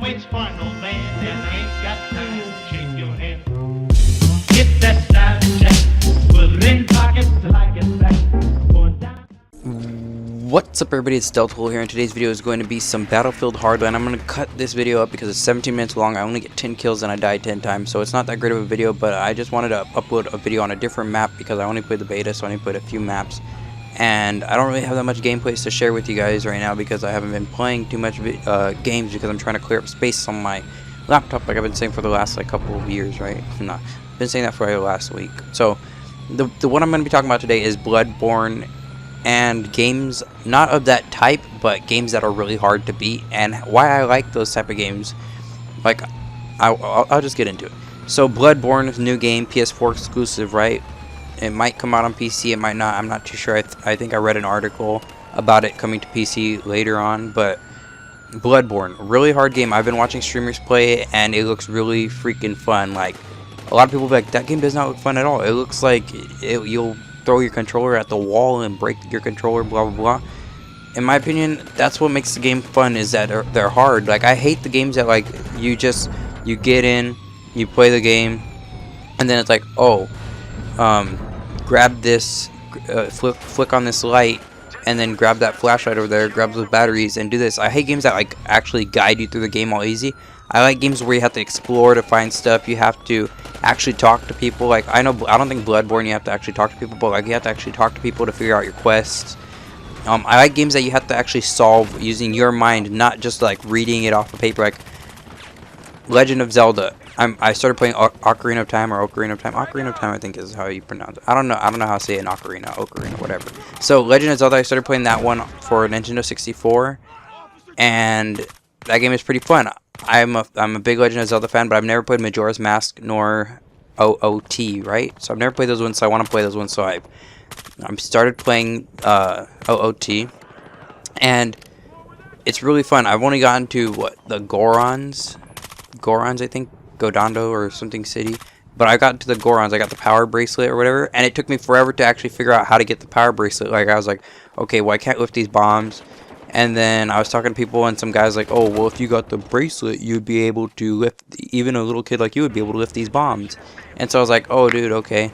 waits for no man, and I ain't got time to shake your hand. Get that style check, put it in pockets till I get back. Going down. What's up everybody, it's Delta here, and today's video is going to be some Battlefield Hardline. I'm going to cut this video up because it's 17 minutes long. I only get 10 kills and I die 10 times, so it's not that great of a video, but I just wanted to upload a video on a different map because I only played the beta, so I only played a few maps. And I don't really have that much gameplays to share with you guys right now because I haven't been playing too much games because I'm trying to clear up space on my laptop like I've been saying for the last couple of years, right? I've been saying that for the last week. So the what I'm going to be talking about today is Bloodborne and games not of that type, but games that are really hard to beat, and why I like those type of games. Like, I'll just get into it. So Bloodborne is a new game, PS4 exclusive, right? It might come out on PC, it might not, I'm not too sure. I think I read an article about it coming to PC later on, but Bloodborne, really hard game. I've been watching streamers play it, and it looks really freaking fun. Like, a lot of people be like, that game does not look fun at all. It looks like you'll throw your controller at the wall and break your controller, blah blah blah. In my opinion, that's what makes the game fun, is that they're hard. Like, I hate the games that like you get in, you play the game, and then it's like, oh, grab this, flick on this light, and then grab that flashlight over there, grab those batteries, and do this. I hate games that like actually guide you through the game all easy. I like games where you have to explore to find stuff. You have to actually talk to people. Like, I don't think Bloodborne you have to actually talk to people, but like you have to actually talk to people to figure out your quests. I like games that you have to actually solve using your mind, not just like reading it off of paper. Like Legend of Zelda. I started playing Ocarina of Time, Ocarina of Time I think is how you pronounce it. I don't know how to say it in Ocarina, whatever. So Legend of Zelda, I started playing that one for Nintendo 64, and that game is pretty fun. I'm a big Legend of Zelda fan, but I've never played Majora's Mask nor OOT, right? So I've never played those ones, so I want to play those ones. So I started playing OOT, and it's really fun. I've only gotten to the Gorons, I think, Godando or something city. But I got to the Gorons, I got the power bracelet or whatever, and it took me forever to actually figure out how to get the power bracelet. Like, I was like, okay, well, I can't lift these bombs. And then I was talking to people, and some guys like, oh, well, if you got the bracelet, you'd be able to lift, even a little kid like you would be able to lift these bombs. And so I was like, oh, dude, okay,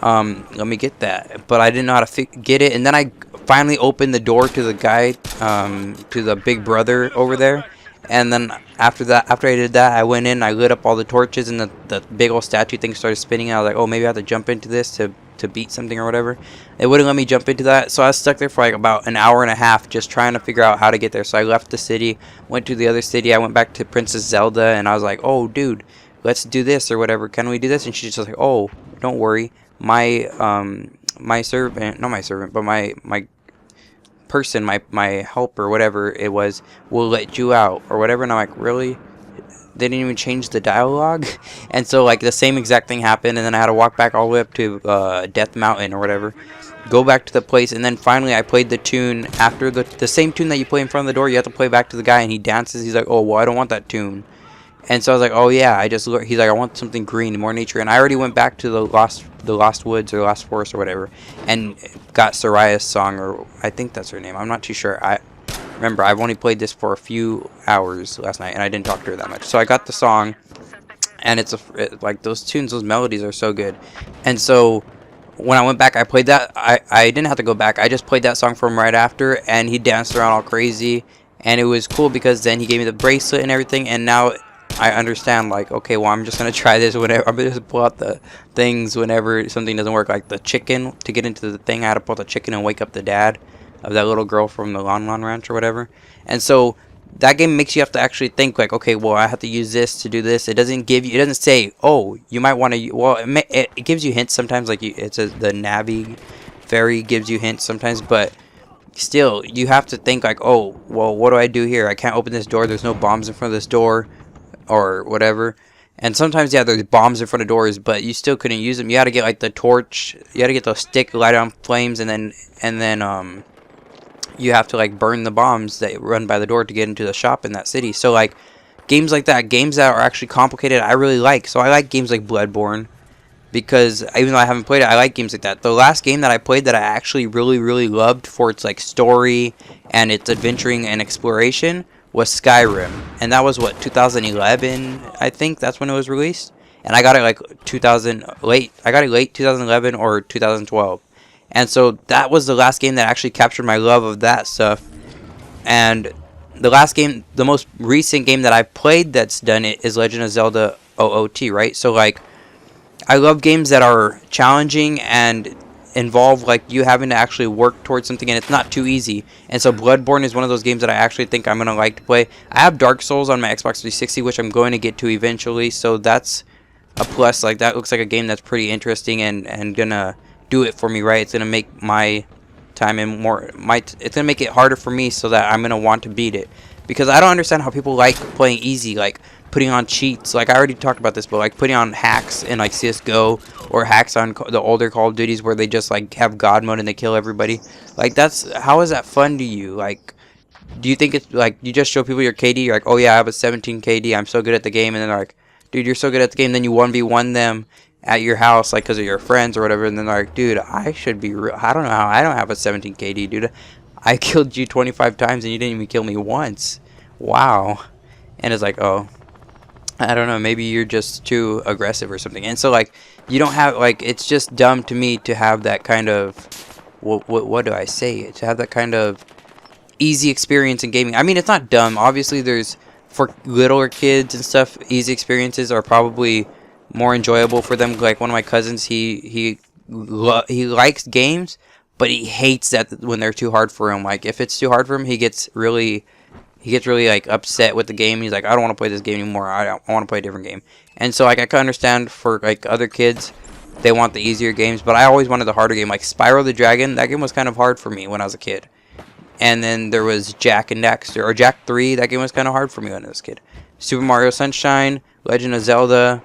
let me get that. But I didn't know how to get it, and then I finally opened the door to the guy, to the big brother over there. And then after I did that, I went in, I lit up all the torches, and the big old statue thing started spinning. I was like, oh, maybe I have to jump into this to beat something or whatever. It wouldn't let me jump into that, so I was stuck there for like about an hour and a half just trying to figure out how to get there. So I left the city, went to the other city, I went back to Princess Zelda, and I was like, oh, dude, let's do this or whatever. Can we do this? And she's just like, oh, don't worry, my servant, not my servant, but my person, my helper, whatever it was, will let you out or whatever. And I'm like, really? They didn't even change the dialogue. And so like the same exact thing happened, and then I had to walk back all the way up to Death Mountain or whatever, go back to the place, and then finally I played the tune after the same tune that you play in front of the door. You have to play back to the guy, and he dances. He's like, oh, well, I don't want that tune. And so I was like, oh yeah, he's like, I want something green, more nature. And I already went back to the lost woods or lost forest or whatever, and got Soraya's song, or I think that's her name, I'm not too sure. Remember, I've only played this for a few hours last night, and I didn't talk to her that much. So I got the song, and like those tunes, those melodies are so good. And so when I went back, I played that. I didn't have to go back. I just played that song for him right after, and he danced around all crazy. And it was cool because then he gave me the bracelet and everything, and now I understand, like, okay, well, I'm just going to try this whenever. I'm going to just pull out the things whenever something doesn't work. Like the chicken, to get into the thing, I had to pull out the chicken and wake up the dad of that little girl from the Lon Lon Ranch or whatever. And so that game makes you have to actually think, like, okay, well, I have to use this to do this. It doesn't say, oh, you might want to, well, it gives you hints sometimes, like the Navi fairy gives you hints sometimes, but still, you have to think, like, oh, well, what do I do here? I can't open this door. There's no bombs in front of this door or whatever. And sometimes, yeah, there's bombs in front of doors, but you still couldn't use them. You had to get, like, the torch. You had to get the stick, light it on flames, and then you have to like burn the bombs that run by the door to get into the shop in that city. So like games like that, games that are actually complicated, I really like. So I like games like Bloodborne because even though I haven't played it, I like games like that. The last game that I played that I actually really loved for its like story and its adventuring and exploration was Skyrim, and that was what, 2011, I think that's when it was released. And I got it like I got it late 2011 or 2012. And so that was the last game that actually captured my love of that stuff. And the last game, the most recent game that I've played that's done it is Legend of Zelda OOT, right? So like, I love games that are challenging and involve like you having to actually work towards something, and it's not too easy. And so Bloodborne is one of those games that I actually think I'm gonna like to play. I have Dark Souls on my Xbox 360, which I'm going to get to eventually, so that's a plus. Like, that looks like a game that's pretty interesting and gonna do it for me, right? It's gonna make my time and it's gonna make it harder for me, so that I'm gonna want to beat it, because I don't understand how people like playing easy, like putting on cheats. Like, I already talked about this, but like putting on hacks in like CS:GO, or hacks on the older Call of Duties where they just like have God mode and they kill everybody. Like, how is that fun to you? Like, do you think it's like you just show people your KD, you're like, oh yeah, I have a 17 KD, I'm so good at the game, and then they're like, dude, you're so good at the game, then you 1v1 them at your house, like, because of your friends or whatever, and then they're like, dude, I should be real. I don't know how I don't have a 17 KD, dude. I killed you 25 times and you didn't even kill me once. Wow. And it's like, oh, I don't know, maybe you're just too aggressive or something. And so like, you don't have, like, it's just dumb to me to have that kind of, what do I say, to have that kind of easy experience in gaming. I mean, it's not dumb. Obviously, there's, for littler kids and stuff, easy experiences are probably more enjoyable for them. Like, one of my cousins, he likes games, but he hates that when they're too hard for him. Like, if it's too hard for him, he gets really like upset with the game. He's like, I don't want to play this game anymore. I want to play a different game. And so like, I can understand for like other kids, they want the easier games, but I always wanted the harder game. Like Spyro the Dragon, that game was kind of hard for me when I was a kid. And then there was Jak and Daxter, or Jak 3, that game was kind of hard for me when I was a kid. Super Mario Sunshine, Legend of Zelda,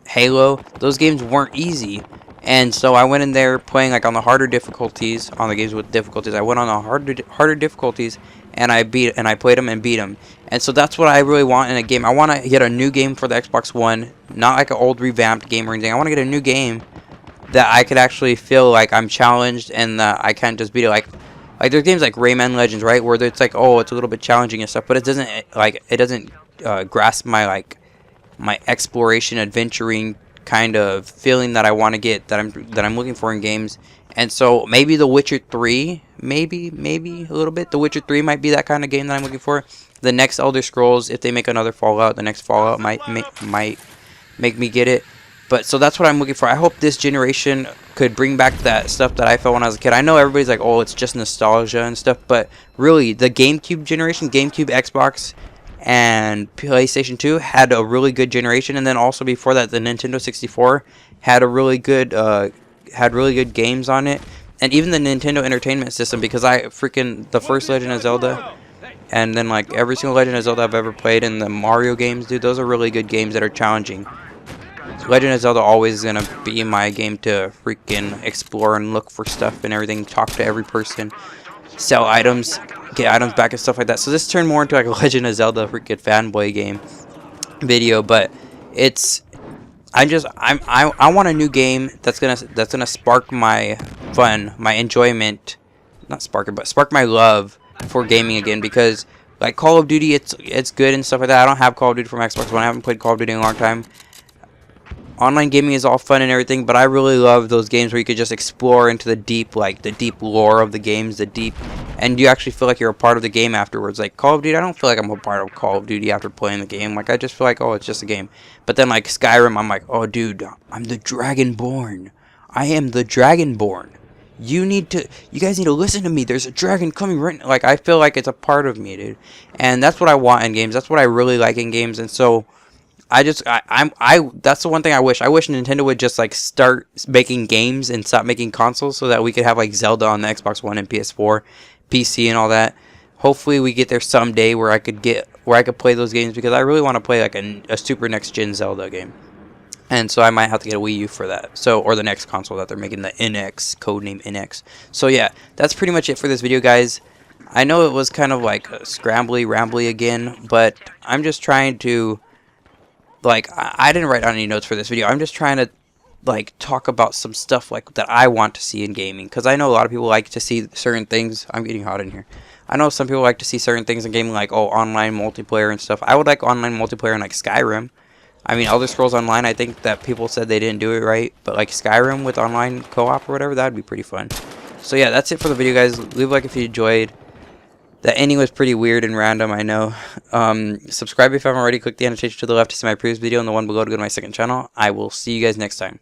Halo, those games weren't easy. And so I went in there playing like on the harder difficulties, on the games with difficulties. I went on the harder difficulties, and I played them and beat them. And so that's what I really want in a game. I want to get a new game for the Xbox One, not like an old revamped game or anything. I want to get a new game that I could actually feel like I'm challenged, and that I can't just beat it. Like there's games like Rayman Legends, right, where it's like, oh, it's a little bit challenging and stuff, but it doesn't grasp my my exploration, adventuring kind of feeling that I want to get, that I'm looking for in games. And so maybe The Witcher 3, maybe a little bit. The Witcher 3 might be that kind of game that I'm looking for. The next Elder Scrolls, if they make another Fallout, the next Fallout might make me get it. But so that's what I'm looking for. I hope this generation could bring back that stuff that I felt when I was a kid. I know everybody's like, oh, it's just nostalgia and stuff, but really, the GameCube generation, GameCube, Xbox, and PlayStation 2 had a really good generation, and then also before that, the Nintendo 64 had a really good games on it, and even the Nintendo Entertainment System, because the first Legend of Zelda, and then like every single Legend of Zelda I've ever played, and the Mario games, dude, those are really good games that are challenging. Legend of Zelda always is gonna be my game to freaking explore and look for stuff and everything, talk to every person, sell items, get items back and stuff like that. So this turned more into like a Legend of Zelda freaking fanboy game video, but I want a new game that's gonna spark my fun, my enjoyment, not spark it, but spark my love for gaming again. Because like Call of Duty, it's good and stuff like that. I don't have Call of Duty from Xbox One. I haven't played Call of Duty in a long time. Online gaming is all fun and everything, but I really love those games where you could just explore into the deep lore of the games, and you actually feel like you're a part of the game afterwards. Like Call of Duty, I don't feel like I'm a part of Call of Duty after playing the game. Like, I just feel like, oh, it's just a game. But then like Skyrim, I'm like, oh, dude, I'm the Dragonborn. I am the Dragonborn. You guys need to listen to me. There's a dragon coming right now. Like, I feel like it's a part of me, dude. And that's what I want in games. That's what I really like in games. And so that's the one thing I wish. I wish Nintendo would just like start making games and stop making consoles, so that we could have like Zelda on the Xbox One and PS4, PC and all that. Hopefully we get there someday where I could play those games, because I really want to play like a super next gen Zelda game. And so I might have to get a Wii U for that. So, or the next console that they're making, the NX, codename NX. So yeah, that's pretty much it for this video, guys. I know it was kind of like scrambly, rambly again, but I'm just trying to, like, I didn't write down any notes for this video. I'm just trying to like talk about some stuff like that I want to see in gaming, because I know a lot of people like to see certain things. I'm getting hot in here. I know some people like to see certain things in gaming, like, oh, online multiplayer and stuff. I would like online multiplayer in like Skyrim. I mean, Elder Scrolls Online, I think that people said they didn't do it right, but like Skyrim with online co-op or whatever, that would be pretty fun. So yeah, that's it for the video, guys. Leave a like if you enjoyed. The ending was pretty weird and random, I know. Subscribe if you haven't already. Click the annotation to the left to see my previous video and the one below to go to my second channel. I will see you guys next time.